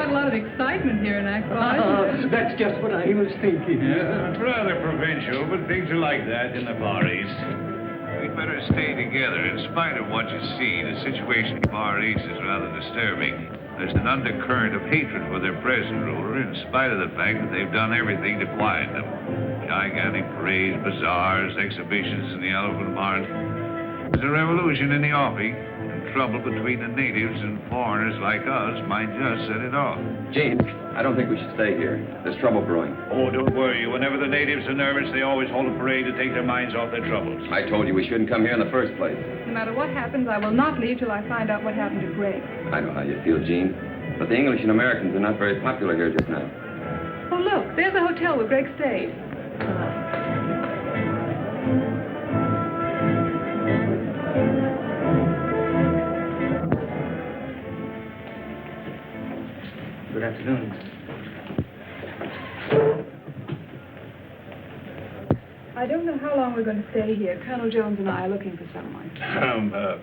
quite a lot of excitement here in Act 5. That's just what I was thinking. Yeah, it's rather provincial, but things are like that in the Far East. We'd better stay together. In spite of what you see, the situation in the Far East is rather disturbing. There's an undercurrent of hatred for their present ruler, in spite of the fact that they've done everything to quiet them. Gigantic parades, bazaars, exhibitions in the elephant mart. There's a revolution in the offing, and trouble between the natives and foreigners like us might just set it off. Gene, I don't think we should stay here. There's trouble brewing. Oh, don't worry. Whenever the natives are nervous, they always hold a parade to take their minds off their troubles. I told you we shouldn't come here in the first place. No matter what happens, I will not leave till I find out what happened to Greg. I know how you feel, Gene. But the English and Americans are not very popular here just now. Oh, look, there's a hotel where Greg stayed. Good afternoon. I don't know how long we're going to stay here. Colonel Jones and I are looking for someone.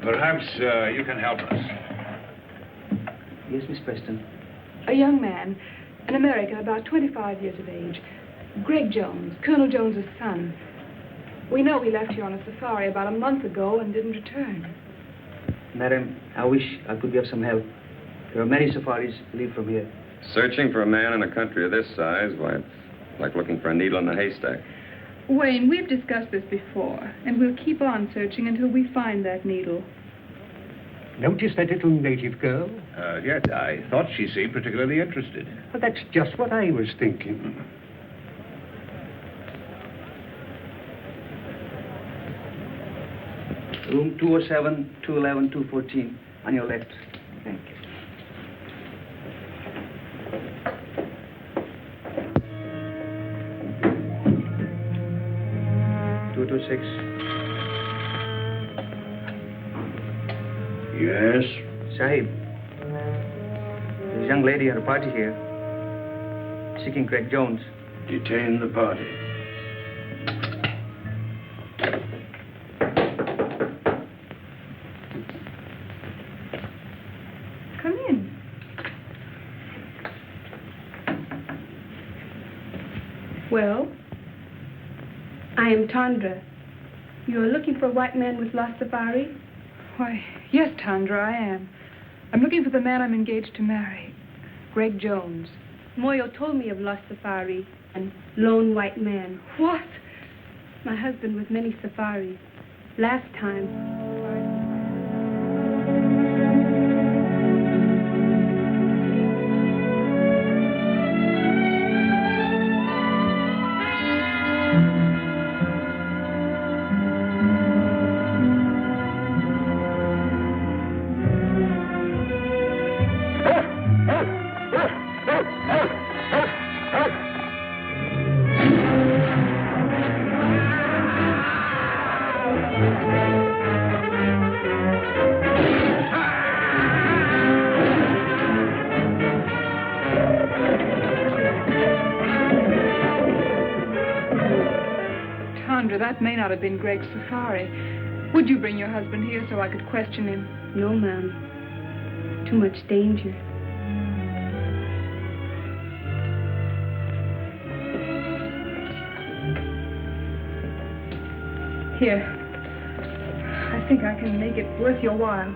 Perhaps you can help us. Yes, Miss Preston. A young man, an American, about 25 years of age. Greg Jones, Colonel Jones's son. We know he left here on a safari about a month ago and didn't return. Madam, I wish I could be of some help. There are many safaris leave from here. Searching for a man in a country of this size, why, it's like looking for a needle in a haystack. Wayne, we've discussed this before, and we'll keep on searching until we find that needle. Notice that little native girl? Yes, I thought she seemed particularly interested. Well, that's just what I was thinking. Room 207, 211, 214, on your left. Thank you. Six. Yes? Sahib, there's a young lady at a party here, seeking Greg Jones. Detain the party. Come in. Well? I am Tandra. You are looking for a white man with lost safari? Why, yes, Tandra, I am. I'm looking for the man I'm engaged to marry, Greg Jones. Moyo told me of lost safari and lone white man. What? My husband with many safaris. Last time. That may not have been Greg's safari. Would you bring your husband here so I could question him? No, ma'am. Too much danger. Here. I think I can make it worth your while.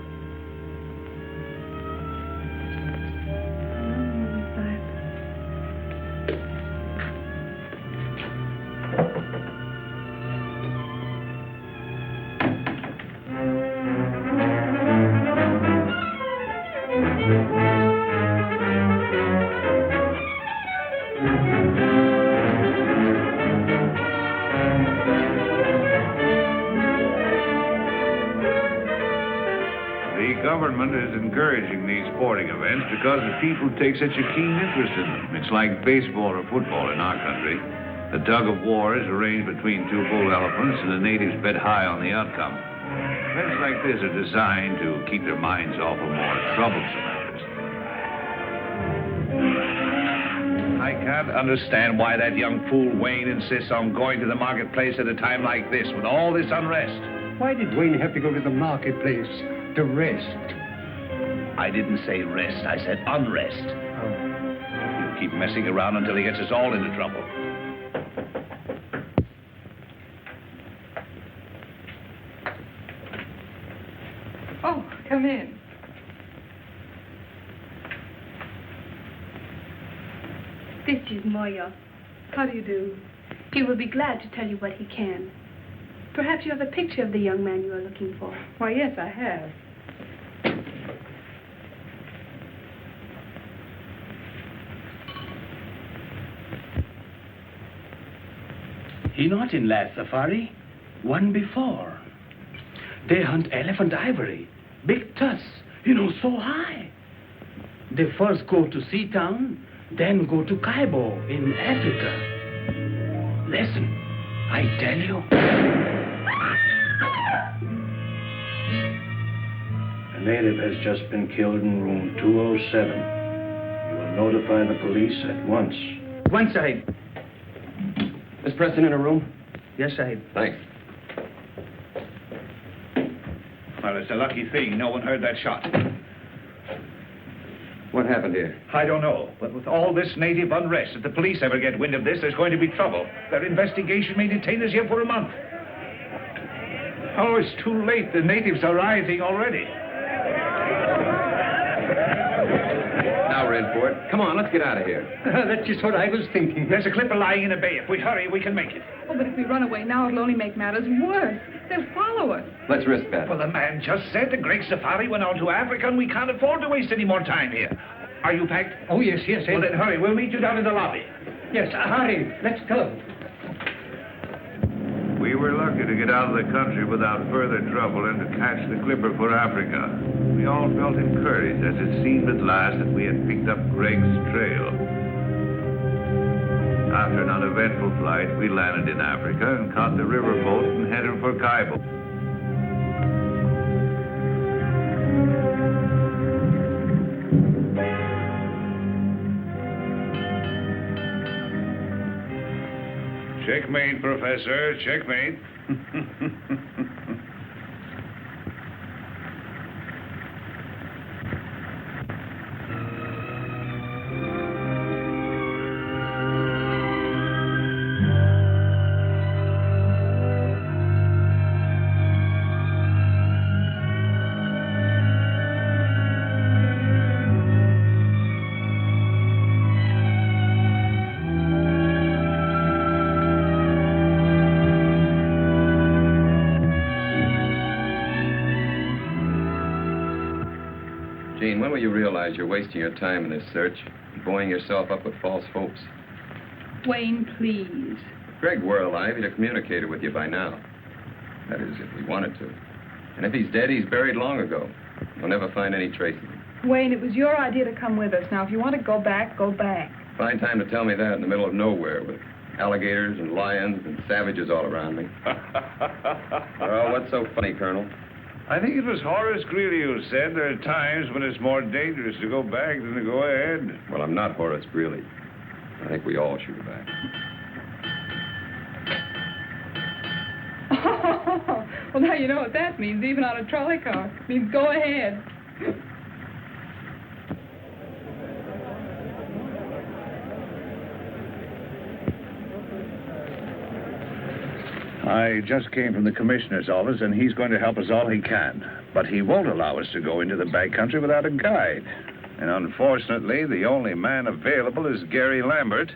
Is encouraging these sporting events because the people take such a keen interest in them. It's like baseball or football in our country. The tug of war is arranged between two bull elephants, and the natives bet high on the outcome. Events like this are designed to keep their minds off of more troublesome matters. I can't understand why that young fool Wayne insists on going to the marketplace at a time like this with all this unrest. Why did Wayne have to go to the marketplace to rest? I didn't say rest. I said unrest. Oh. keep messing around until he gets us all into trouble. Oh, come in. This is Moya. How do you do? He will be glad to tell you what he can. Perhaps you have a picture of the young man you are looking for. Why, yes, I have. He not in last safari, one before. They hunt elephant ivory, big tusks, so high. They first go to Seatown, then go to Cairo in Africa. Listen, I tell you. A native has just been killed in room 207. You will notify the police at once. One side. Is Preston in a room? Yes, Sahib. Thanks. Well, it's a lucky thing no one heard that shot. What happened here? I don't know, but with all this native unrest, if the police ever get wind of this, there's going to be trouble. Their investigation may detain us here for a month. Oh, it's too late. The natives are rioting already. Now we're in for it. Come on, let's get out of here. That's just what I was thinking. There's a clipper lying in a bay. If we hurry, we can make it. Oh, but if we run away now, it'll only make matters worse. They'll follow us. Let's risk that. Well, the man just said the Great Safari went on to Africa, and we can't afford to waste any more time here. Are you packed? Oh, yes. Well, then hurry. We'll meet you down in the lobby. Yes, hurry. Let's go. We were lucky to get out of the country without further trouble and to catch the clipper for Africa. We all felt encouraged as it seemed at last that we had picked up Greg's trail. After an uneventful flight, we landed in Africa and caught the riverboat and headed for Cairo. Checkmate, Professor. Checkmate. When will you realize you're wasting your time in this search, buoying yourself up with false hopes? Wayne, please. If Greg were alive, he'd have communicated with you by now. That is, if he wanted to. And if he's dead, he's buried long ago. You'll never find any trace of him. Wayne, it was your idea to come with us. Now, if you want to go back, go back. Fine time to tell me that in the middle of nowhere with alligators and lions and savages all around me. Well, what's so funny, Colonel? I think it was Horace Greeley who said there are times when it's more dangerous to go back than to go ahead. Well, I'm not Horace Greeley. I think we all should go back. Oh, well, now you know what that means, even on a trolley car. It means go ahead. I just came from the commissioner's office, and he's going to help us all he can. But he won't allow us to go into the backcountry without a guide. And unfortunately, the only man available is Gary Lambert,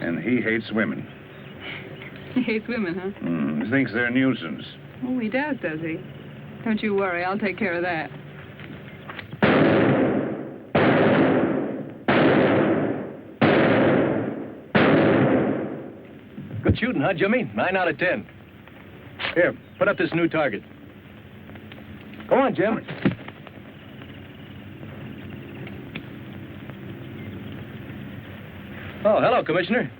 and he hates women. He hates women, huh? He thinks they're a nuisance. Oh, he does he? Don't you worry, I'll take care of that. Good shooting, huh, Jimmy? 9 out of 10. Here, put up this new target. Go on, Jim. Oh, hello, Commissioner.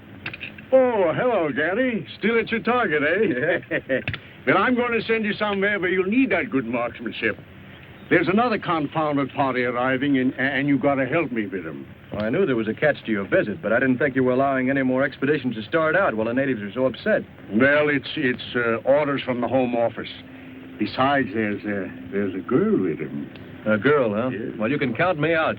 Oh, hello, Gary. Still at your target, eh? Well, I'm going to send you somewhere where you'll need that good marksmanship. There's another confounded party arriving, and you've got to help me with them. Well, I knew there was a catch to your visit, but I didn't think you were allowing any more expeditions to start out while the natives are so upset. Well, it's orders from the Home Office. Besides, there's a girl with him. A girl, huh? Yes. Well, you can count me out.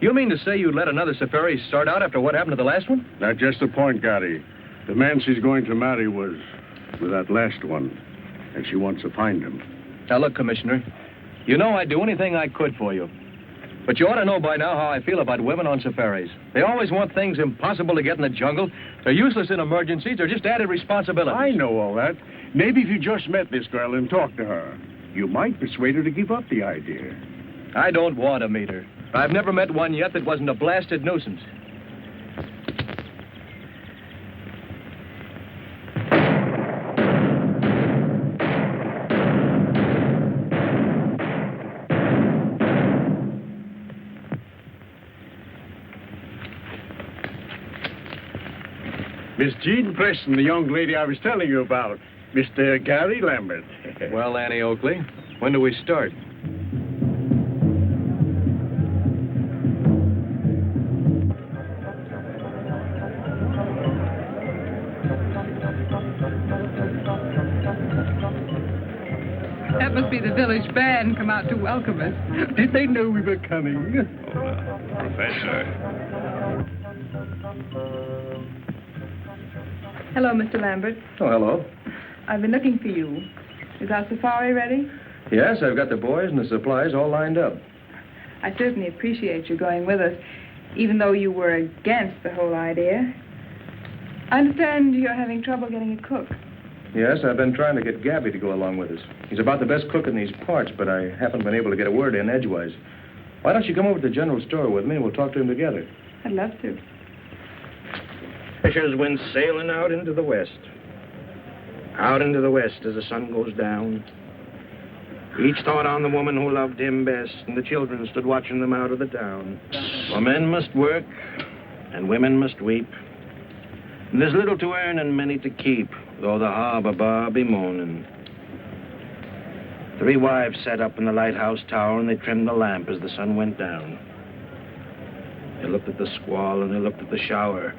You mean to say you let another safari start out after what happened to the last one? That's just the point, Gary. The man she's going to marry was with that last one, and she wants to find him. Now, look, Commissioner, you know I'd do anything I could for you. But you ought to know by now how I feel about women on safaris. They always want things impossible to get in the jungle. They're useless in emergencies. They're just added responsibilities. I know all that. Maybe if you just met this girl and talked to her, you might persuade her to give up the idea. I don't want to meet her. I've never met one yet that wasn't a blasted nuisance. Miss Jean Preston, the young lady I was telling you about. Mr. Gary Lambert. Well, Annie Oakley, when do we start? That must be the village band come out to welcome us. Did they know we were coming? Professor. Hello, Mr. Lambert. Oh, hello. I've been looking for you. Is our safari ready? Yes, I've got the boys and the supplies all lined up. I certainly appreciate you going with us, even though you were against the whole idea. I understand you're having trouble getting a cook. Yes, I've been trying to get Gabby to go along with us. He's about the best cook in these parts, but I haven't been able to get a word in edgewise. Why don't you come over to the general store with me and we'll talk to him together? I'd love to. Fisher's went sailing out into the west. Out into the west as the sun goes down. Each thought on the woman who loved him best, and the children stood watching them out of the town. For men must work, and women must weep. And there's little to earn and many to keep, though the harbor bar be moaning. 3 wives sat up in the lighthouse tower, and they trimmed the lamp as the sun went down. They looked at the squall, and they looked at the shower.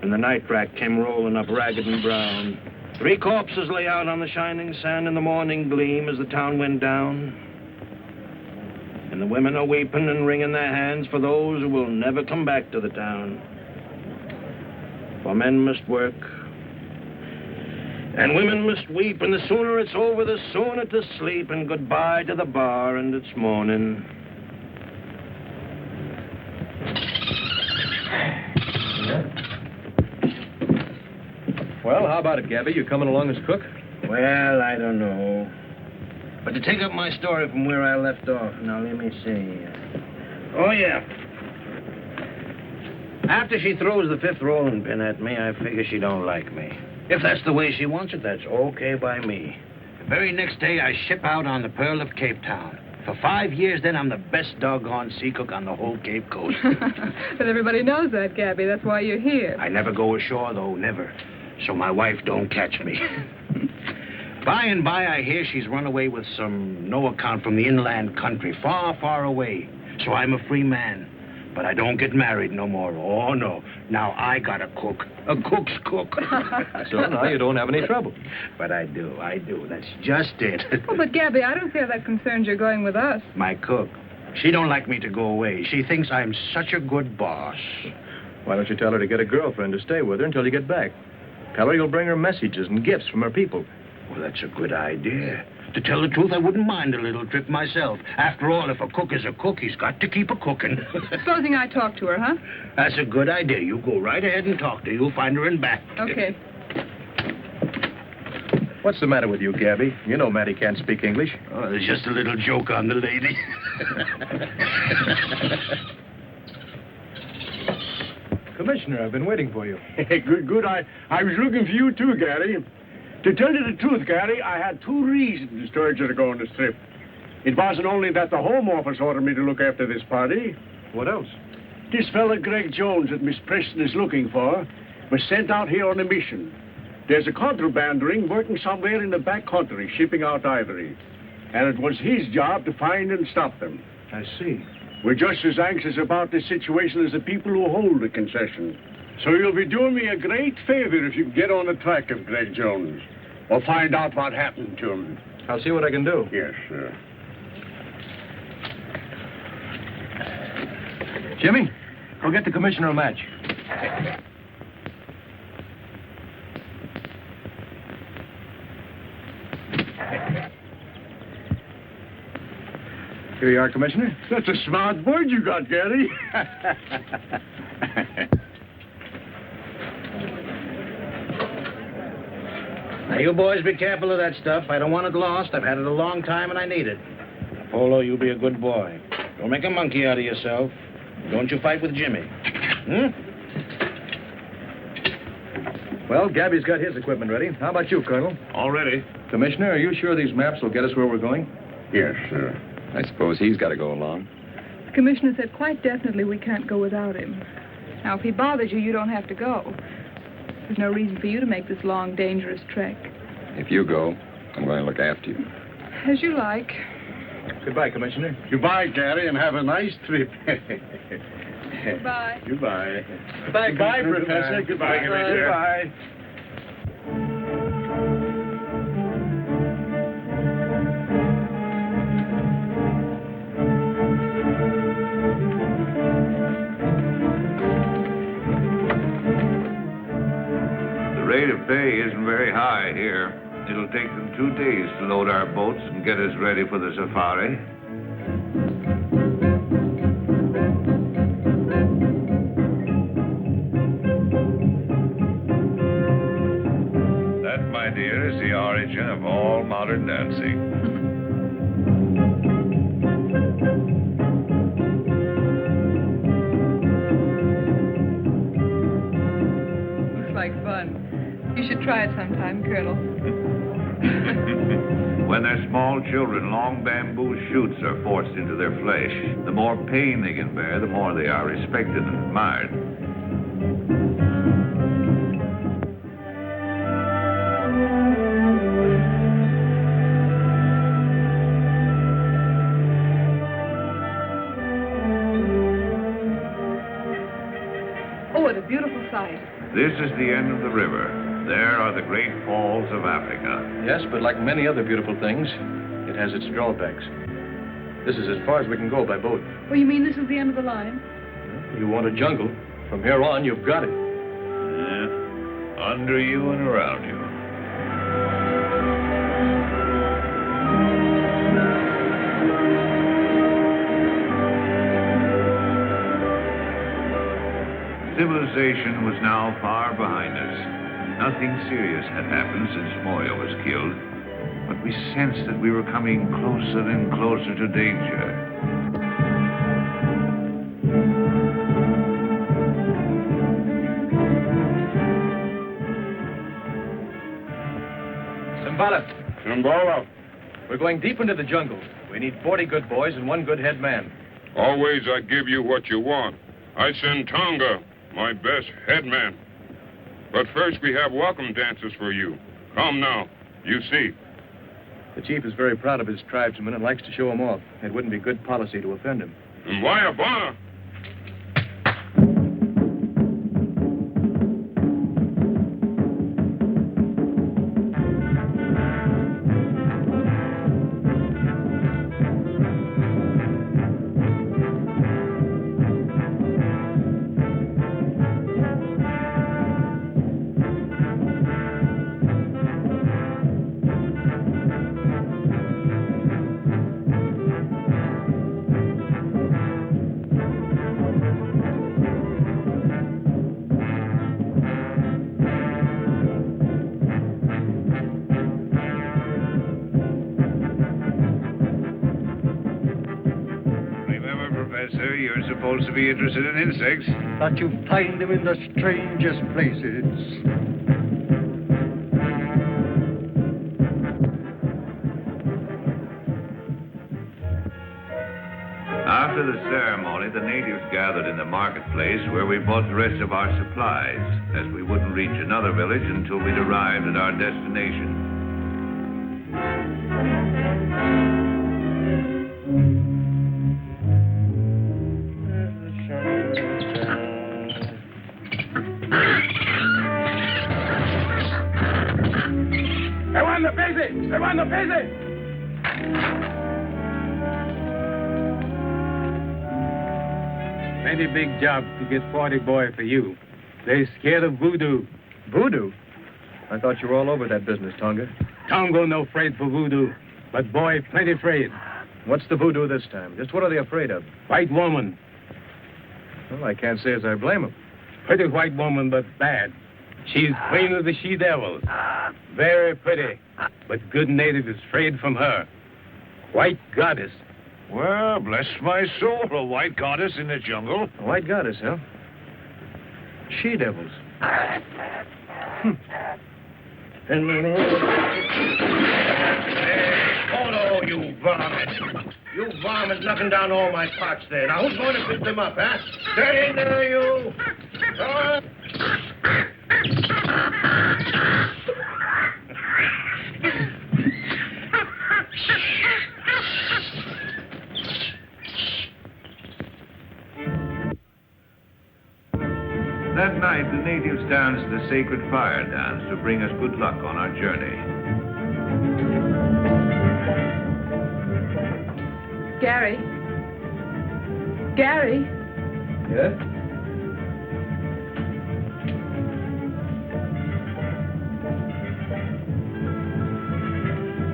And the night rack came rolling up ragged and brown. 3 corpses lay out on the shining sand in the morning gleam as the town went down. And the women are weeping and wringing their hands for those who will never come back to the town. For men must work, and women must weep, and the sooner it's over, the sooner to sleep, and goodbye to the bar and its morning. Well, how about it, Gabby? You coming along as cook? Well, I don't know. But to take up my story from where I left off, now let me see. Oh, yeah. After she throws the 5th rolling pin at me, I figure she don't like me. If that's the way she wants it, that's okay by me. The very next day, I ship out on the Pearl of Cape Town. For 5 years, then, I'm the best doggone sea cook on the whole Cape Coast. But everybody knows that, Gabby. That's why you're here. I never go ashore, though, never. So my wife don't catch me. By and by, I hear she's run away with some no account from the inland country, far, far away. So I'm a free man. But I don't get married no more. Oh, no. Now I got a cook. A cook's cook. So now you don't have any trouble. But I do. That's just it. Oh, but Gabby, I don't feel that concerned you're going with us. My cook. She don't like me to go away. She thinks I'm such a good boss. Why don't you tell her to get a girlfriend to stay with her until you get back? Tell her you'll bring her messages and gifts from her people. Well, that's a good idea. To tell the truth, I wouldn't mind a little trip myself. After all, if a cook is a cook, he's got to keep a cooking. Supposing I talk to her, huh? That's a good idea. You go right ahead and talk to her. You'll find her in back. Okay. What's the matter with you, Gabby? You know Mattie can't speak English. Oh, there's just a little joke on the lady. Commissioner, I've been waiting for you. Good. I was looking for you, too, Gary. To tell you the truth, Gary, I had 2 reasons to urge you to go on this trip. It wasn't only that the Home Office ordered me to look after this party. What else? This fella, Greg Jones, that Miss Preston is looking for, was sent out here on a mission. There's a contraband ring working somewhere in the back country, shipping out ivory. And it was his job to find and stop them. I see. We're just as anxious about this situation as the people who hold the concession. So you'll be doing me a great favor if you get on the track of Greg Jones. Or find out what happened to him. I'll see what I can do. Yes, sir. Jimmy, go get the commissioner a match. Here you are, Commissioner. That's a smart board you got, Gary. Now, you boys be careful of that stuff. I don't want it lost. I've had it a long time, and I need it. Polo, you be a good boy. Don't make a monkey out of yourself. Don't you fight with Jimmy. Well, Gabby's got his equipment ready. How about you, Colonel? All ready. Commissioner, are you sure these maps will get us where we're going? Yes, sir. I suppose he's got to go along. The commissioner said quite definitely we can't go without him. Now, if he bothers you, you don't have to go. There's no reason for you to make this long, dangerous trek. If you go, I'm going to look after you. As you like. Goodbye, Commissioner. Goodbye, Gary, and have a nice trip. Goodbye. Goodbye. Goodbye, Professor. Goodbye, Commissioner. Goodbye. The rate of pay isn't very high here. It'll take them 2 days to load our boats and get us ready for the safari. That, my dear, is the origin of all modern dancing. Looks like fun. You should try it sometime, Colonel. When they're small children, long bamboo shoots are forced into their flesh. The more pain they can bear, the more they are respected and admired. Oh, what a beautiful sight. This is the end of the river. There are the great falls of Africa. Yes, but like many other beautiful things, it has its drawbacks. This is as far as we can go by boat. Oh, you mean this is the end of the line? You want a jungle. From here on, you've got it. Yeah. Under you and around you. Civilization was now far behind us. Nothing serious had happened since Moya was killed, but we sensed that we were coming closer and closer to danger. Simbala. We're going deep into the jungle. We need 40 good boys and 1 good head man. Always I give you what you want. I send Tonga, my best headman. But first we have welcome dances for you. Come now, you see. The chief is very proud of his tribesmen and likes to show them off. It wouldn't be good policy to offend him. Mwayabana. You're supposed to be interested in insects. But you find them in the strangest places. After the ceremony, the natives gathered in the marketplace where we bought the rest of our supplies, as we wouldn't reach another village until we'd arrived at our destination. Plenty big job to get 40 boy for you. They scared of voodoo. Voodoo? I thought you were all over that business, Tonga. Tongo no afraid for voodoo, but boy plenty afraid. What's the voodoo this time? Just what are they afraid of? White woman. Well, I can't say as I blame them. Pretty white woman, but bad. She's queen of the she-devils. Very pretty, but good native is afraid from her. White goddess. Well, bless my soul, a white goddess in the jungle. A white goddess, huh? She-devils. Oh, you varmint. You varmint knocking down all my pots there. Now, who's going to pick them up, huh? Get in there, you. That night, the natives danced the sacred fire dance to bring us good luck on our journey. Gary. Gary. Yeah?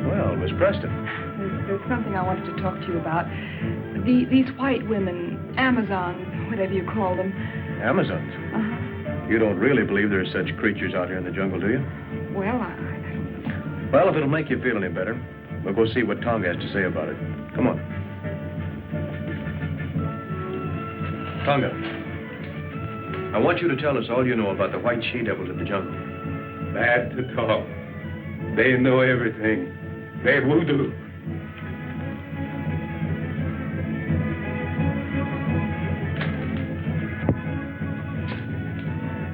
Well, Miss Preston. There's something I wanted to talk to you about. These white women, Amazons, whatever you call them. Amazons? Uh-huh. You don't really believe there's such creatures out here in the jungle, do you? Well, I don't know. Well, if it'll make you feel any better, we'll go see what Tonga has to say about it. Come on. Tonga, I want you to tell us all you know about the white she-devils of the jungle. Bad to talk. They know everything. They voodoo.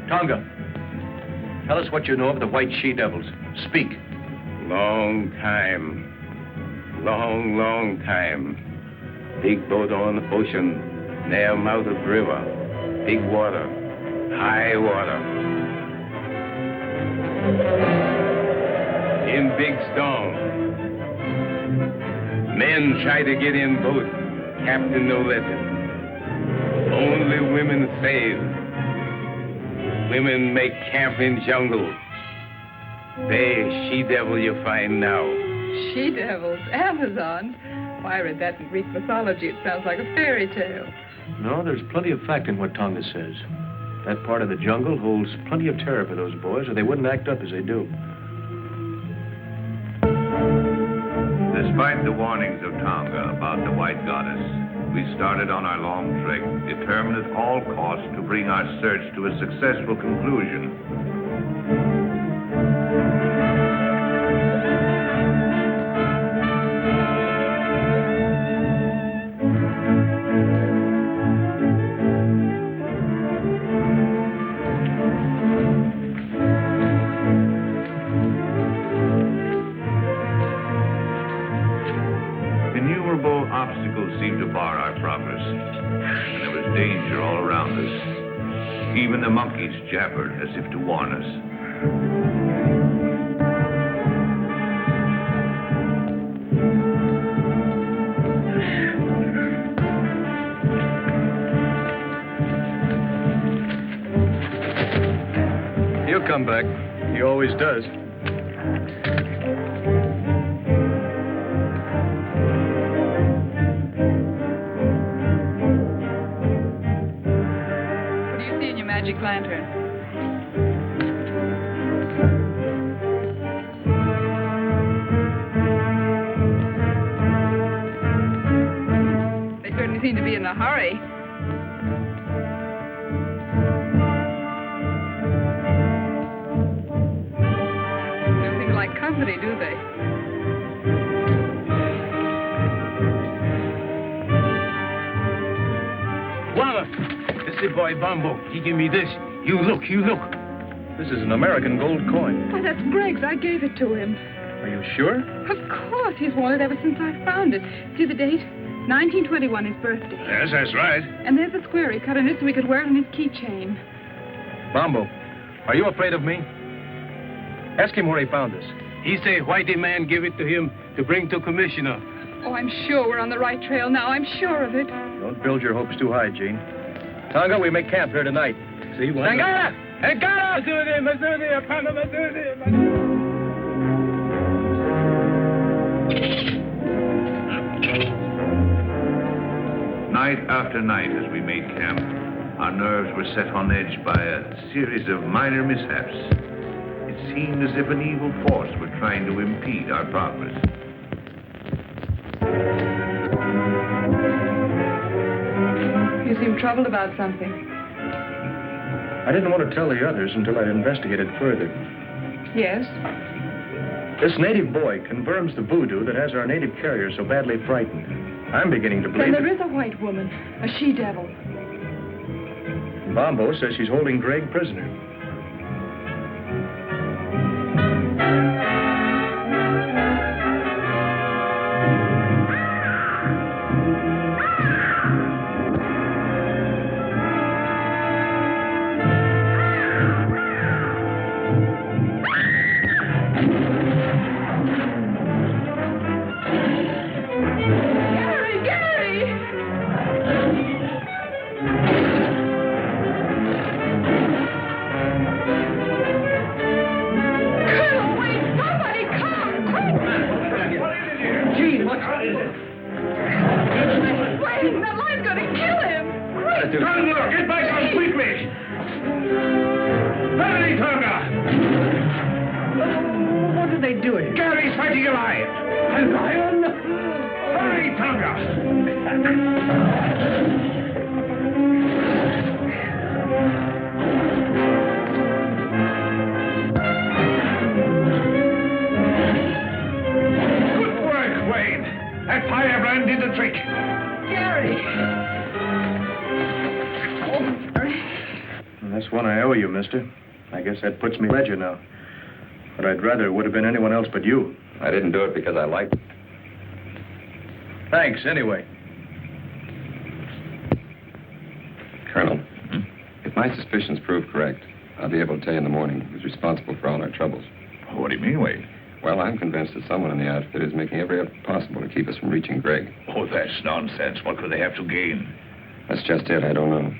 Tonga, tell us what you know of the white she-devils. Speak. Long time. Long time. Big boat on the ocean. Near mouth of river. Big water. High water. In big storm. Men try to get in boat. Captain no let them. Only women save. Women make camp in jungle. They she-devil you find now. She-devils? Amazons? Why, I read that in Greek mythology. It sounds like a fairy tale. No, there's plenty of fact in what Tonga says. That part of the jungle holds plenty of terror for those boys, or they wouldn't act up as they do. Despite the warnings of Tonga about the white goddess, we started on our long trek, determined at all costs to bring our search to a successful conclusion. Seemed to bar our progress, and there was danger all around us. Even the monkeys jabbered as if to warn us. He'll come back. He always does. Magic lantern. They certainly seem to be in a hurry. They don't seem to like company, do they? This boy Bumbo, he give me this. You look. This is an American gold coin. Why, that's Greg's. I gave it to him. Are you sure? Of course. He's worn it ever since I found it. See the date? 1921, his birthday. Yes, that's right. And there's the square he cut in it so he could wear it on his keychain. Bumbo, are you afraid of me? Ask him where he found this. He say whitey man give it to him to bring to commissioner. Oh, I'm sure we're on the right trail now. I'm sure of it. Don't build your hopes too high, Gene. Tonga, we make camp here tonight. See what? Tangara! Tangara! Night after night as we made camp, our nerves were set on edge by a series of minor mishaps. It seemed as if an evil force were trying to impede our progress. You seem troubled about something. I didn't want to tell the others until I'd investigated further. Yes? This native boy confirms the voodoo that has our native carrier so badly frightened. I'm beginning to believe Then there is a white woman, a she-devil. Bombo says she's holding Greg prisoner. I guess that puts me ledger now. But I'd rather it would have been anyone else but you. I didn't do it because I liked it. Thanks, anyway. Colonel, if my suspicions prove correct, I'll be able to tell you in the morning who's responsible for all our troubles. What do you mean, Wade? Well, I'm convinced that someone in the outfit is making every effort possible to keep us from reaching Greg. Oh, that's nonsense. What could they have to gain? That's just it. I don't know.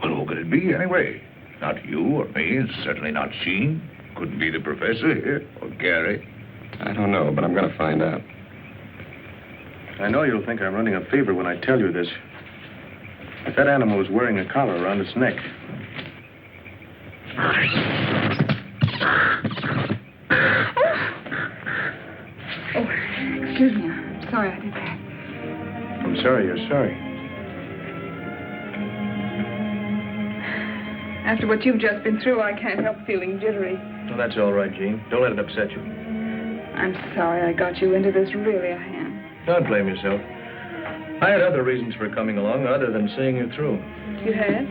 Well, who could it be, anyway? Not you or me, and certainly not Sheen. Couldn't be the professor here, or Gary. I don't know, but I'm going to find out. I know you'll think I'm running a fever when I tell you this. But that animal was wearing a collar around its neck. Oh, excuse me. I'm sorry I did that. I'm sorry you're sorry. After what you've just been through, I can't help feeling jittery. Well, that's all right, Jean. Don't let it upset you. I'm sorry I got you into this. Really, I am. Don't blame yourself. I had other reasons for coming along other than seeing you through. You had?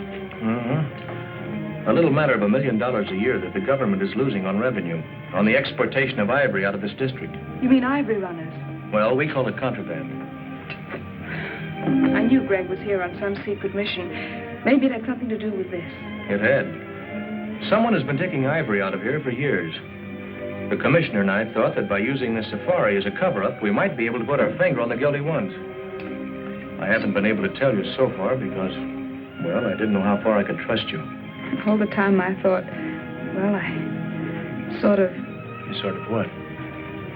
A little matter of $1 million a year that the government is losing on revenue, on the exportation of ivory out of this district. You mean ivory runners? Well, we call it contraband. I knew Greg was here on some secret mission. Maybe it had something to do with this. It had. Someone has been taking ivory out of here for years. The commissioner and I thought that by using this safari as a cover-up, we might be able to put our finger on the guilty ones. I haven't been able to tell you so far because, well, I didn't know how far I could trust you. All the time I thought, well, I sort of... You sort of what?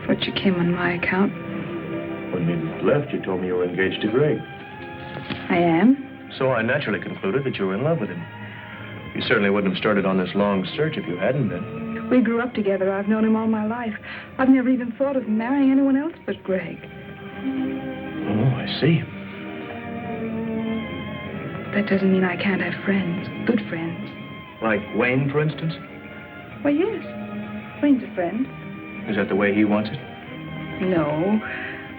Thought you came on my account. When we left, you told me you were engaged to Greg. I am? So I naturally concluded that you were in love with him. You certainly wouldn't have started on this long search if you hadn't been. We grew up together. I've known him all my life. I've never even thought of marrying anyone else but Greg. Oh, I see. That doesn't mean I can't have friends, good friends. Like Wayne, for instance? Well, yes. Wayne's a friend. Is that the way he wants it? No,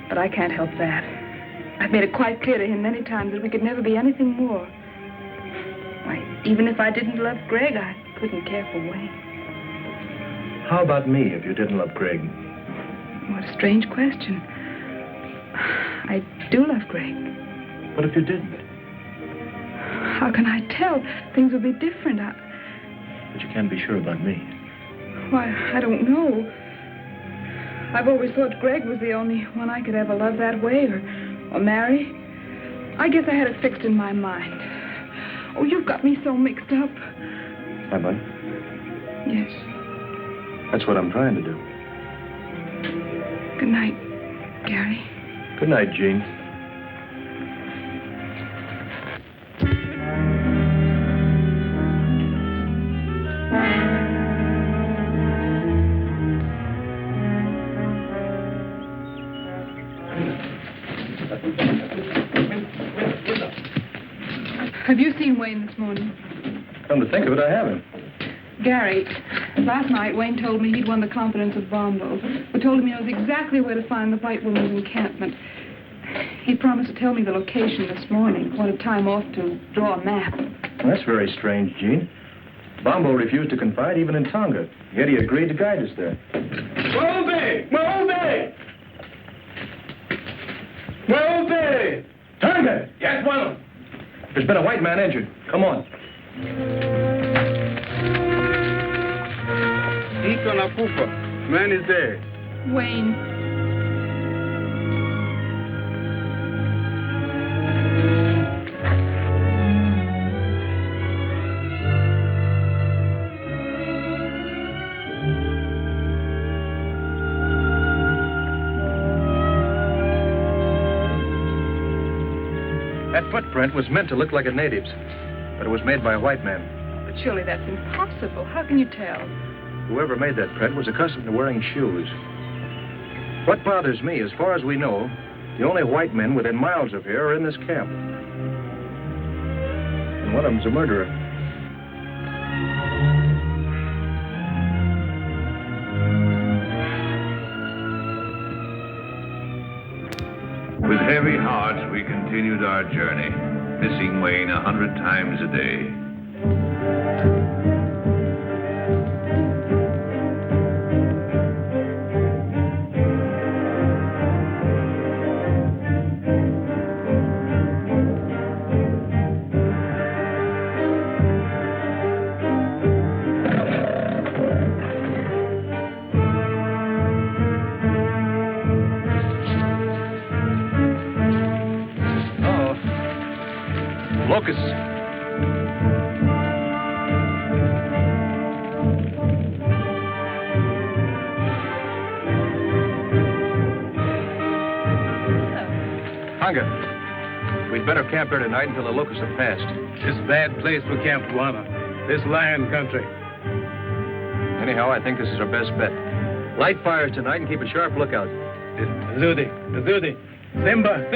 but I can't help that. I've made it quite clear to him many times that we could never be anything more. Why, even if I didn't love Greg, I couldn't care for Wayne. How about me if you didn't love Greg? What a strange question. I do love Greg. What if you didn't? How can I tell? Things would be different. But you can't be sure about me. Why, I don't know. I've always thought Greg was the only one I could ever love that way or marry. I guess I had it fixed in my mind. Oh, you've got me so mixed up. Have I? Yes. That's what I'm trying to do. Good night, Gary. Good night, Jean. Have you seen Wayne this morning? Come to think of it, I haven't. Gary, last night Wayne told me he'd won the confidence of Bombo, who told him he knows exactly where to find the white woman's encampment. He promised to tell me the location this morning, wanted time off to draw a map. Well, that's very strange, Jean. Bombo refused to confide even in Tonga, yet he agreed to guide us there. Move! Move! Move! Tonga! Yes, well. There's been a white man injured. Come on. Iko na kufa. Man is dead. Wayne. That footprint was meant to look like a native's, but it was made by a white man. But surely that's impossible. How can you tell? Whoever made that print was accustomed to wearing shoes. What bothers me, as far as we know, the only white men within miles of here are in this camp. And one of them's a murderer. With heavy hearts, we continued our journey, missing Wayne 100 times a day. Locusts. Hunger. We'd better camp here tonight until the locusts have passed. This bad place for Camp Guana. This lion country. Anyhow, I think this is our best bet. Light fires tonight and keep a sharp lookout. Zudi. Simba.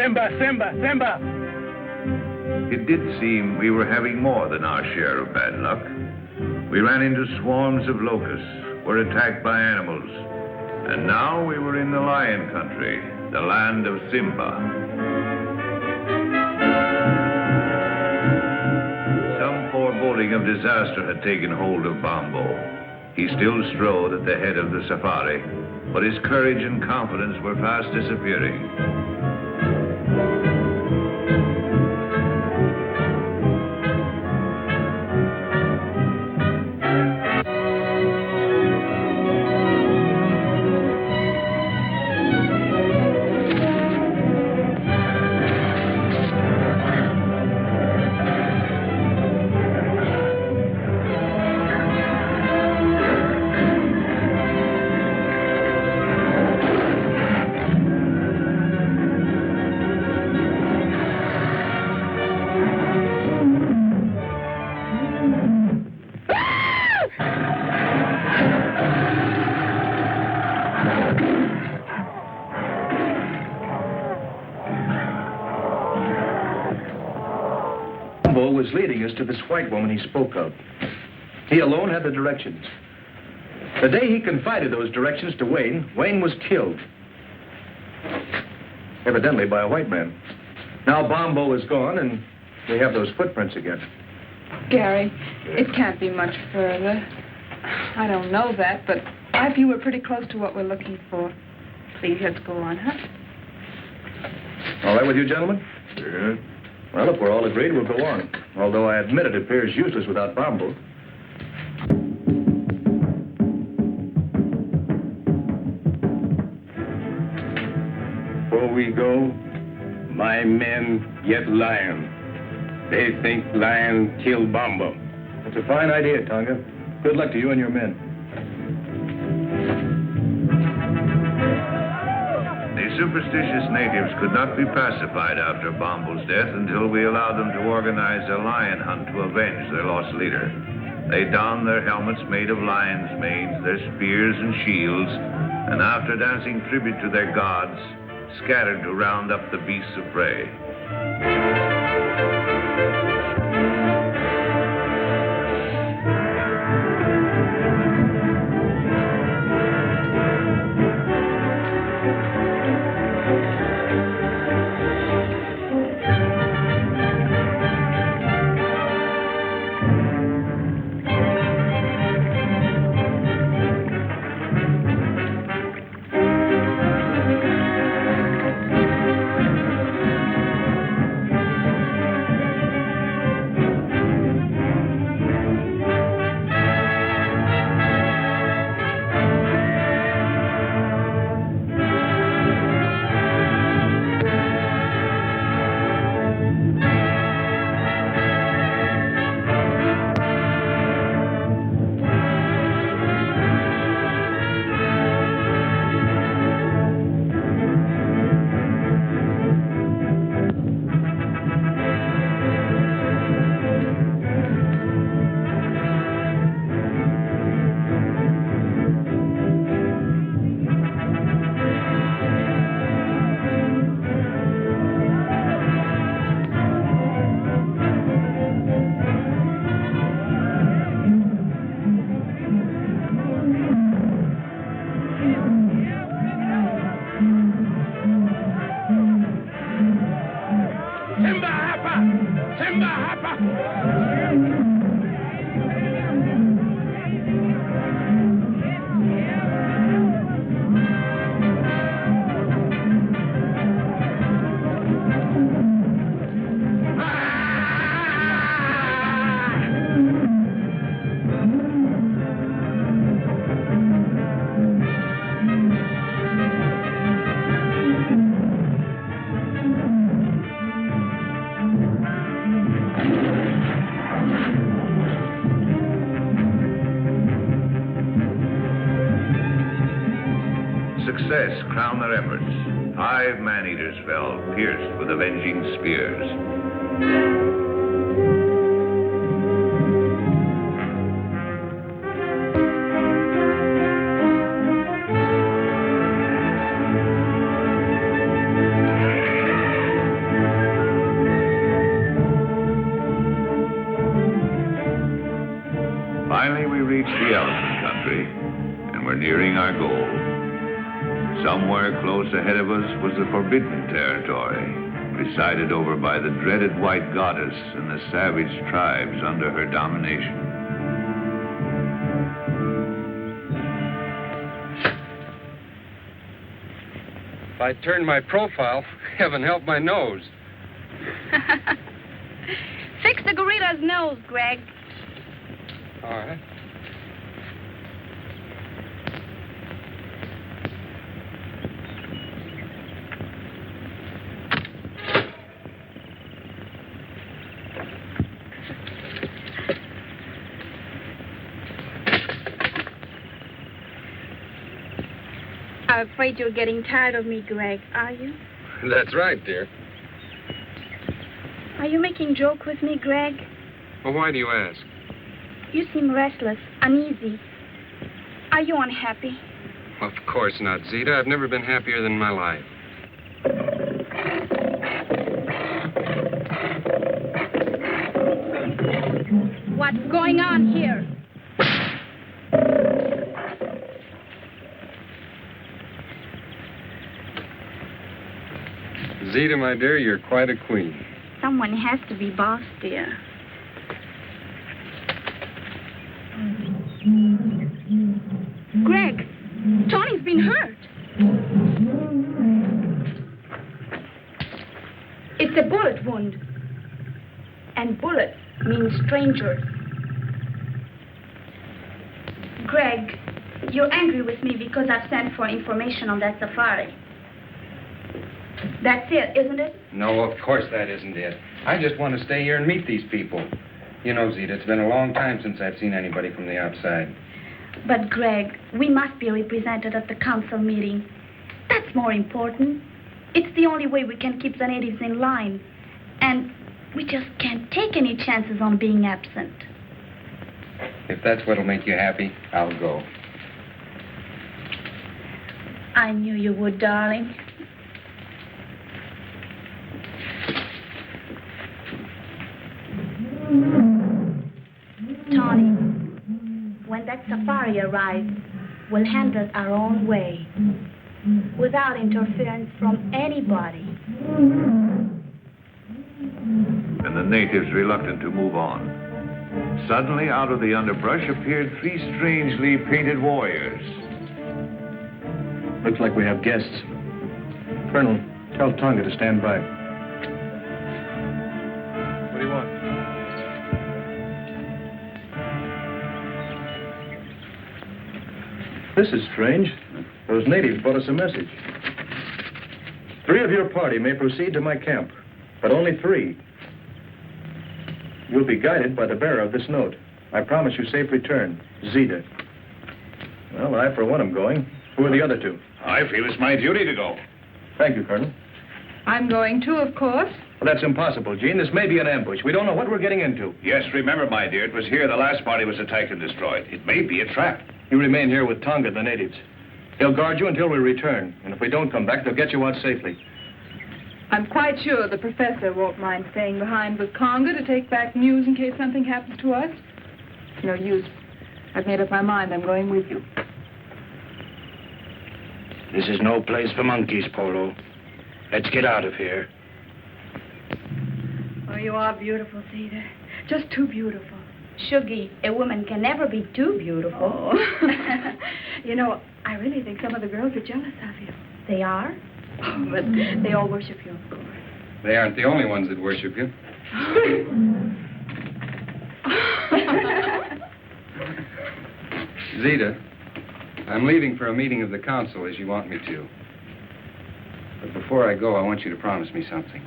It did seem we were having more than our share of bad luck. We ran into swarms of locusts, were attacked by animals, and now we were in the lion country, the land of Simba. Some foreboding of disaster had taken hold of Bombo. He still strode at the head of the safari, but his courage and confidence were fast disappearing. Was leading us to this white woman he spoke of. He alone had the directions. The day he confided those directions to Wayne, Wayne was killed. Evidently by a white man. Now Bombo is gone, and we have those footprints again. Gary, it can't be much further. I don't know that, but I feel we're pretty close to what we're looking for. Please, let's go on, huh? All right with you, gentlemen? Yeah. Well, if we're all agreed, we'll go on. Although I admit it appears useless without Bombo. Before we go, my men yet lion. They think lion kill Bombo. It's a fine idea, Tonga. Good luck to you and your men. The superstitious natives could not be pacified after Bombo's death until we allowed them to organize a lion hunt to avenge their lost leader. They donned their helmets made of lion's manes, their spears and shields, and after dancing tribute to their gods, scattered to round up the beasts of prey. Success crowned their efforts. 5 man-eaters fell, pierced with avenging spears. Finally, we reached the elephant country, and we're nearing our goal. Somewhere close ahead of us was the forbidden territory, presided over by the dreaded white goddess and the savage tribes under her domination. If I turn my profile, heaven help my nose. Fix the gorilla's nose, Greg. All right. I'm afraid you're getting tired of me, Greg, are you? That's right, dear. Are you making joke with me, Greg? Well, why do you ask? You seem restless, uneasy. Are you unhappy? Of course not, Zita. I've never been happier than in my life. What's going on here? Zita, my dear, you're quite a queen. Someone has to be boss, dear. Greg, Tony's been hurt. It's a bullet wound. And bullets mean strangers. Greg, you're angry with me because I've sent for information on that safari. That's it, isn't it? No, of course that isn't it. I just want to stay here and meet these people. You know, Zita, it's been a long time since I've seen anybody from the outside. But, Greg, we must be represented at the council meeting. That's more important. It's the only way we can keep the natives in line. And we just can't take any chances on being absent. If that's what'll make you happy, I'll go. I knew you would, darling. Tony, when that safari arrives, we'll handle it our own way, without interference from anybody. And the natives reluctant to move on. Suddenly, out of the underbrush appeared 3 strangely painted warriors. Looks like we have guests. Colonel, tell Tonga to stand by. What do you want? This is strange. Those natives brought us a message. 3 of your party may proceed to my camp, but only 3. You'll be guided by the bearer of this note. I promise you safe return. Zita. Well, I, for one, am going. Who are the other 2? I feel it's my duty to go. Thank you, Colonel. I'm going too, of course. Well, that's impossible, Jean. This may be an ambush. We don't know what we're getting into. Yes, remember, my dear, it was here the last party was attacked and destroyed. It may be a trap. You remain here with Tonga, the natives. He'll guard you until we return. And if we don't come back, they'll get you out safely. I'm quite sure the professor won't mind staying behind with Conga to take back news in case something happens to us. No use. I've made up my mind. I'm going with you. This is no place for monkeys, Polo. Let's get out of here. Oh, you are beautiful, Zita. Just too beautiful. Shuggy, a woman can never be too beautiful. Oh. You know, I really think some of the girls are jealous of you. They are? Oh, but they all worship you, of course. They aren't the only ones that worship you. Zita, I'm leaving for a meeting of the council as you want me to. But before I go, I want you to promise me something.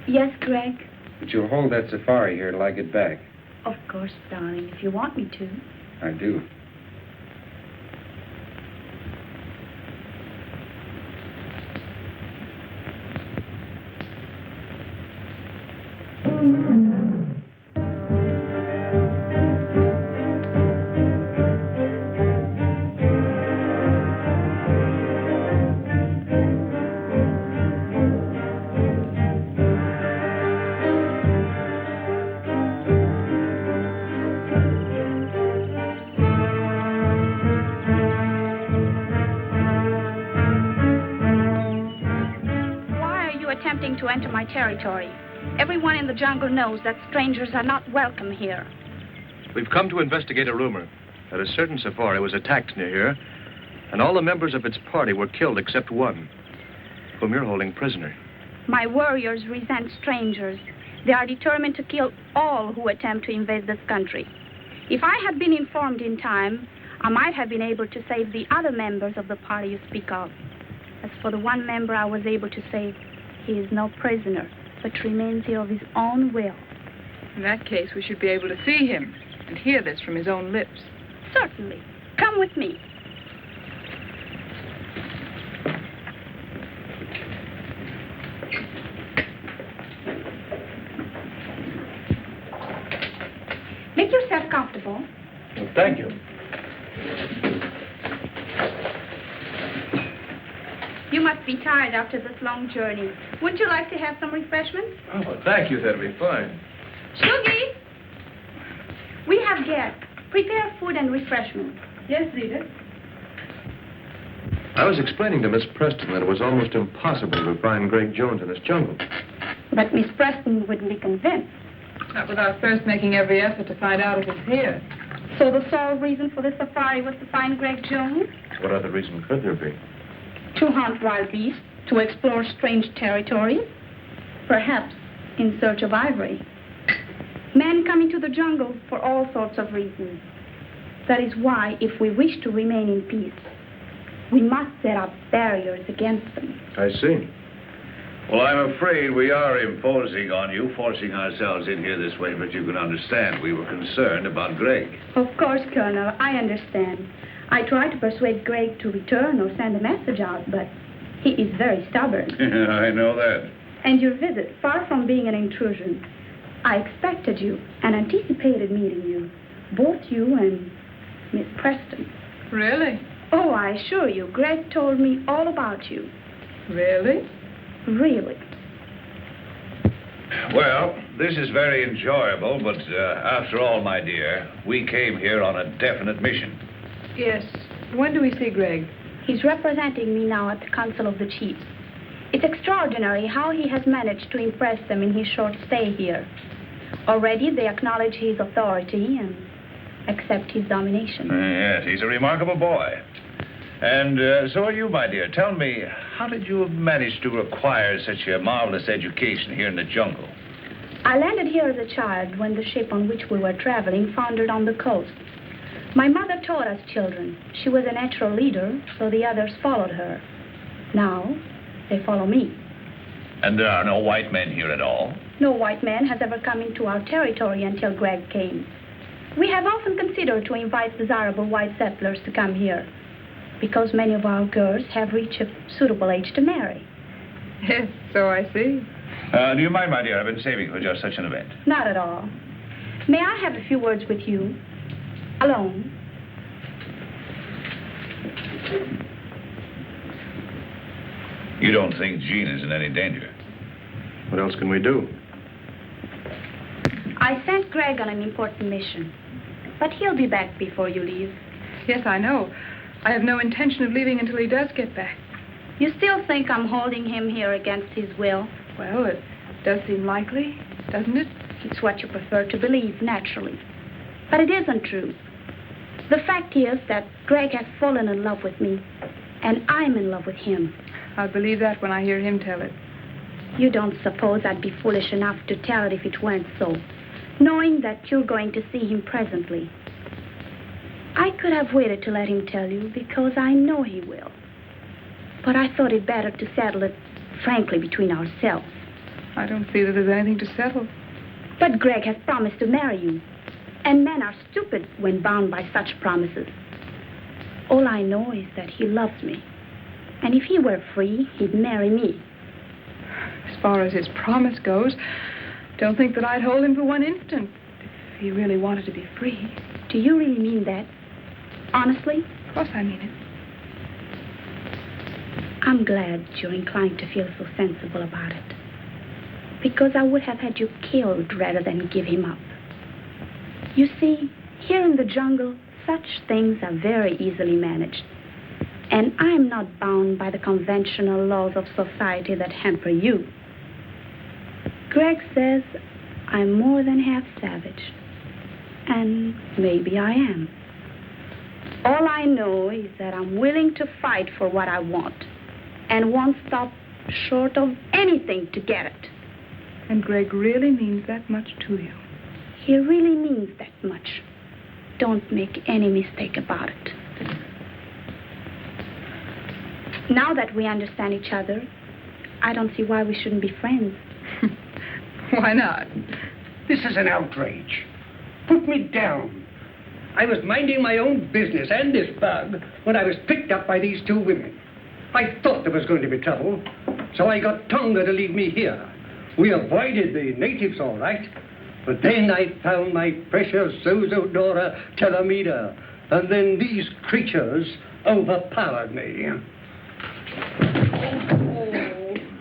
Yes, Greg? That you'll hold that safari here till I get back. Of course, darling, if you want me to. I do. To enter my territory. Everyone in the jungle knows that strangers are not welcome here. We've come to investigate a rumor that a certain safari was attacked near here, and all the members of its party were killed except one, whom you're holding prisoner. My warriors resent strangers. They are determined to kill all who attempt to invade this country. If I had been informed in time, I might have been able to save the other members of the party you speak of. As for the one member I was able to save, he is no prisoner, but remains here of his own will. In that case, we should be able to see him and hear this from his own lips. Certainly. Come with me. Make yourself comfortable. Well, thank you. You must be tired after this long journey. Wouldn't you like to have some refreshments? Oh, well, thank you. That'll be fine. Shuggy! We have guests. Prepare food and refreshments. Yes, Zita. I was explaining to Miss Preston that it was almost impossible to find Greg Jones in this jungle. But Miss Preston wouldn't be convinced. Not without first making every effort to find out if it's here. So the sole reason for this safari was to find Greg Jones? What other reason could there be? To hunt wild beasts, to explore strange territories, perhaps in search of ivory. Men come into the jungle for all sorts of reasons. That is why, if we wish to remain in peace, We must set up barriers against them. I see. Well, I'm afraid we are imposing on you, forcing ourselves in here this way, but you can understand we were concerned about Greg. Of course, Colonel, I understand. I tried to persuade Greg to return or send a message out, but he is very stubborn. I know that. And your visit, far from being an intrusion, I expected you and anticipated meeting you. Both you and Miss Preston. Really? Oh, I assure you, Greg told me all about you. Really? Really. Well, this is very enjoyable, but after all, my dear, we came here on a definite mission. Yes. When do we see Greg? He's representing me now at the Council of the Chiefs. It's extraordinary how he has managed to impress them in his short stay here. Already they acknowledge his authority and accept his domination. Yes, he's a remarkable boy. And so are you, my dear. Tell me, how did you manage to acquire such a marvelous education here in the jungle? I landed here as a child when the ship on which we were traveling foundered on the coast. My mother taught us children. She was a natural leader, so the others followed her. Now, they follow me. And there are no white men here at all? No white man has ever come into our territory until Greg came. We have often considered to invite desirable white settlers to come here, because many of our girls have reached a suitable age to marry. Yes, so I see. Do you mind, my dear? I've been saving for just such an event. Not at all. May I have a few words with you? Alone. You don't think Jean is in any danger? What else can we do? I sent Greg on an important mission, but he'll be back before you leave. Yes, I know. I have no intention of leaving until he does get back. You still think I'm holding him here against his will? Well, it does seem likely, doesn't it? It's what you prefer to believe, naturally. But it isn't true. The fact is that Greg has fallen in love with me, and I'm in love with him. I'll believe that when I hear him tell it. You don't suppose I'd be foolish enough to tell it if it weren't so, knowing that you're going to see him presently. I could have waited to let him tell you because I know he will. But I thought it better to settle it frankly between ourselves. I don't see that there's anything to settle. But Greg has promised to marry you. And men are stupid when bound by such promises. All I know is that he loves me. And if he were free, he'd marry me. As far as his promise goes, don't think that I'd hold him for one instant if he really wanted to be free. Do you really mean that? Honestly? Of course I mean it. I'm glad you're inclined to feel so sensible about it. Because I would have had you killed rather than give him up. You see, here in the jungle, such things are very easily managed. And I'm not bound by the conventional laws of society that hamper you. Greg says I'm more than half savage. And maybe I am. All I know is that I'm willing to fight for what I want. And won't stop short of anything to get it. And Greg really means that much to you. He really means that much. Don't make any mistake about it. Now that we understand each other, I don't see why we shouldn't be friends. Why not? This is an outrage. Put me down. I was minding my own business and this bug when I was picked up by these two women. I thought there was going to be trouble, so I got Tonga to leave me here. We avoided the natives all right, but then I found my precious Zozodora Telemida, and then these creatures overpowered me.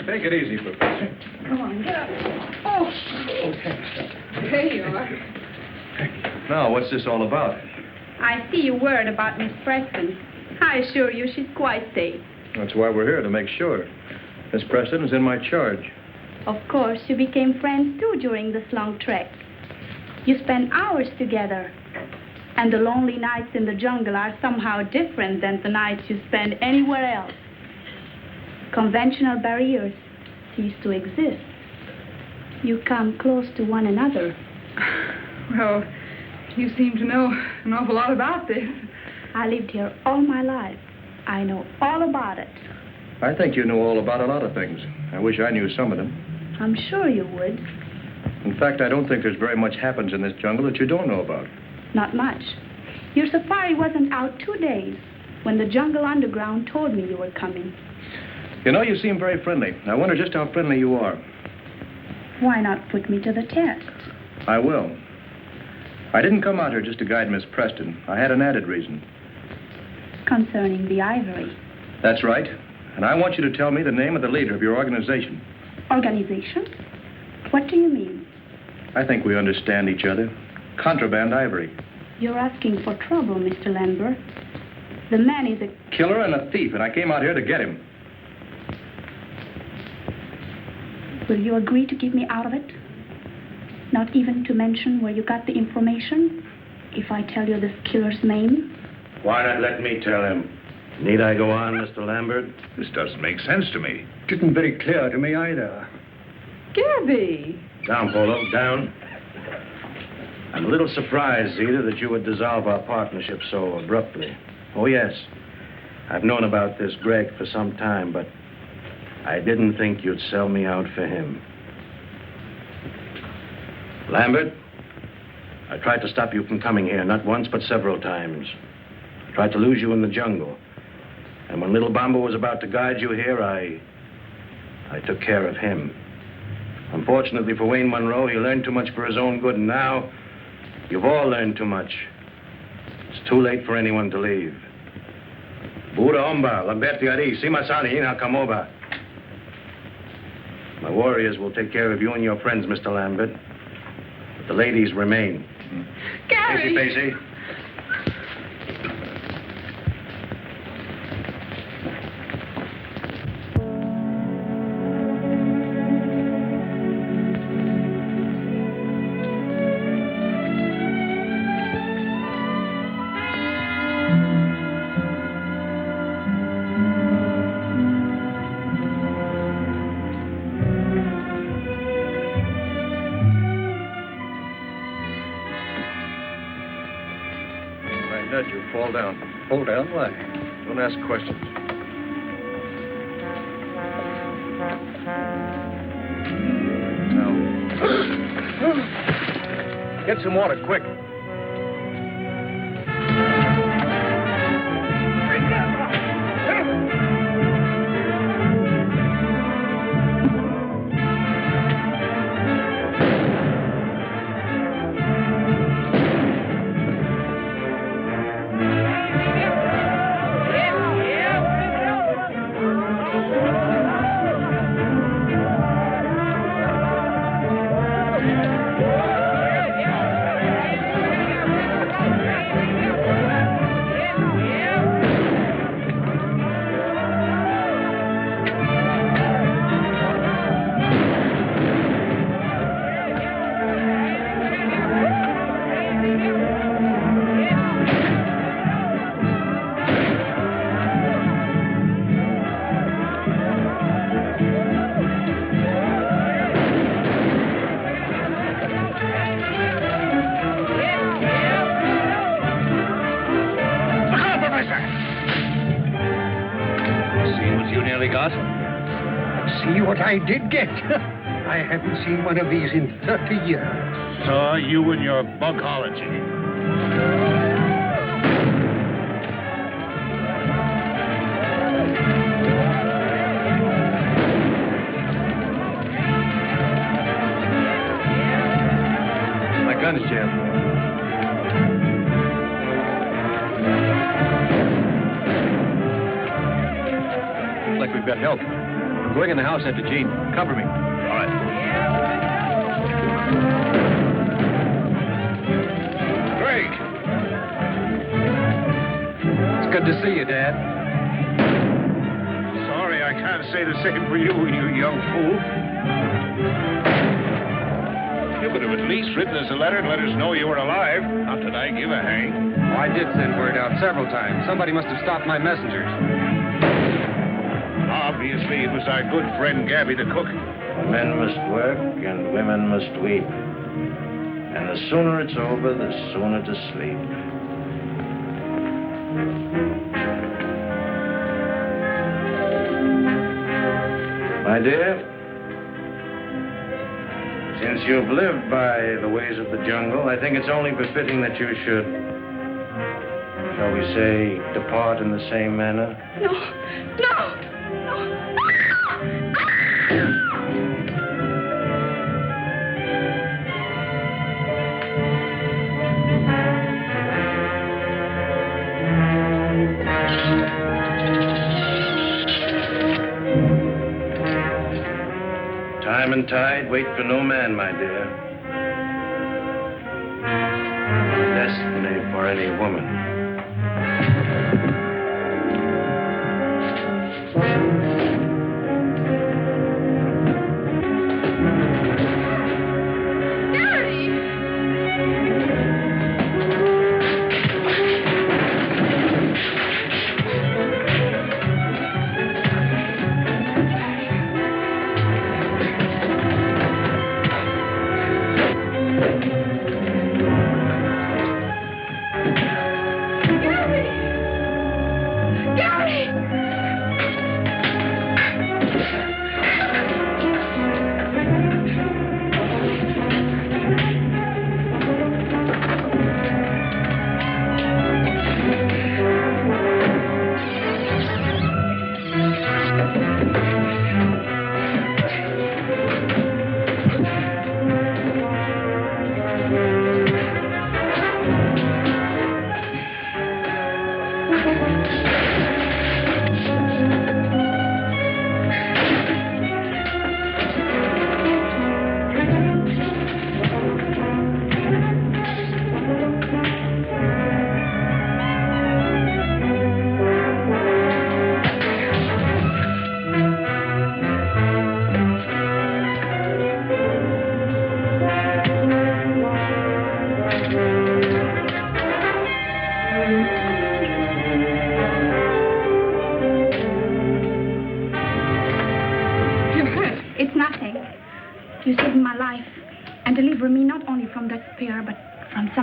Take it easy, Professor. Come on, get up. Oh, there you are. Now, what's this all about? I see you worried about Miss Preston. I assure you she's quite safe. That's why we're here, to make sure. Miss Preston is in my charge. Of course, you became friends, too, during this long trek. You spent hours together. And the lonely nights in the jungle are somehow different than the nights you spend anywhere else. Conventional barriers cease to exist. You come close to one another. Well, you seem to know an awful lot about this. I lived here all my life. I know all about it. I think you know all about a lot of things. I wish I knew some of them. I'm sure you would. In fact, I don't think there's very much happens in this jungle that you don't know about. Not much. Your safari wasn't out 2 days when the jungle underground told me you were coming. You know, you seem very friendly. I wonder just how friendly you are. Why not put me to the test? I will. I didn't come out here just to guide Miss Preston. I had an added reason. Concerning the ivory. That's right. And I want you to tell me the name of the leader of your organization. Organization? What do you mean? I think we understand each other. Contraband ivory. You're asking for trouble, Mr. Lambert. The man is a killer and a thief, and I came out here to get him. Will you agree to keep me out of it? Not even to mention where you got the information? If I tell you this killer's name? Why not let me tell him? Need I go on, Mr. Lambert? This doesn't make sense to me. Didn't very clear to me either. Gabby! Down, Polo, down. I'm a little surprised, Zita, that you would dissolve our partnership so abruptly. Oh, yes. I've known about this Greg for some time, but I didn't think you'd sell me out for him. Lambert, I tried to stop you from coming here, not once, but several times. I tried to lose you in the jungle. And when little Bamba was about to guide you here, I took care of him. Unfortunately for Wayne Monroe, he learned too much for his own good, and now you've all learned too much. It's too late for anyone to leave. Buda Omba, Lamberti Ari, Simasani, Ina Kamoba. My warriors will take care of you and your friends, Mr. Lambert. But the ladies remain. Gary! Pacey. Fall down. Fall down? Why? Don't ask questions. Now. Get some water, quick. See what I did get. I haven't seen one of these in 30 years. So you and your bugology. My gun's jammed. Looks like we've got help. I'm going in the house after Jean. Cover me. All right. Greg! It's good to see you, Dad. Sorry, I can't say the same for you, you young fool. You could have at least written us a letter and let us know you were alive. Not that I give a hang. Oh, I did send word out several times. Somebody must have stopped my messengers. Obviously, it was our good friend Gabby the cook. Men must work and women must weep. And the sooner it's over, the sooner to sleep. My dear, since you've lived by the ways of the jungle, I think it's only befitting that you should, shall we say, depart in the same manner. No, no, Time and tide wait for no man, my dear. Nor destiny for any woman.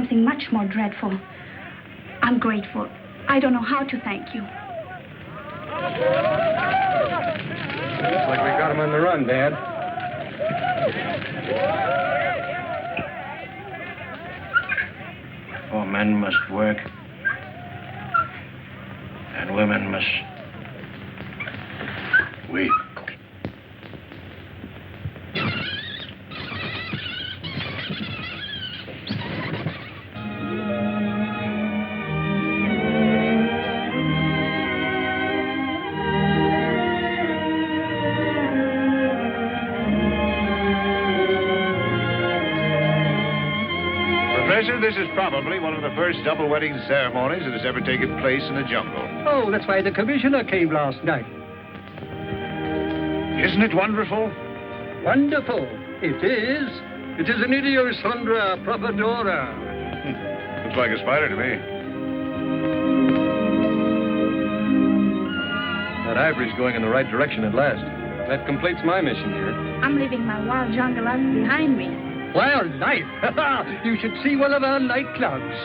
Much more dreadful. I'm grateful. I don't know how to thank you. Looks like we got him on the run, Dad. For men must work, and women must weep. This is probably one of the first double wedding ceremonies that has ever taken place in the jungle. Oh, that's why the commissioner came last night. Isn't it wonderful? Wonderful. It is. It is an idiosondra propagora. Looks like a spider to me. That ivory's going in the right direction at last. That completes my mission here. I'm leaving my wild jungle life behind me. Wild life? You should see one of our nightclubs.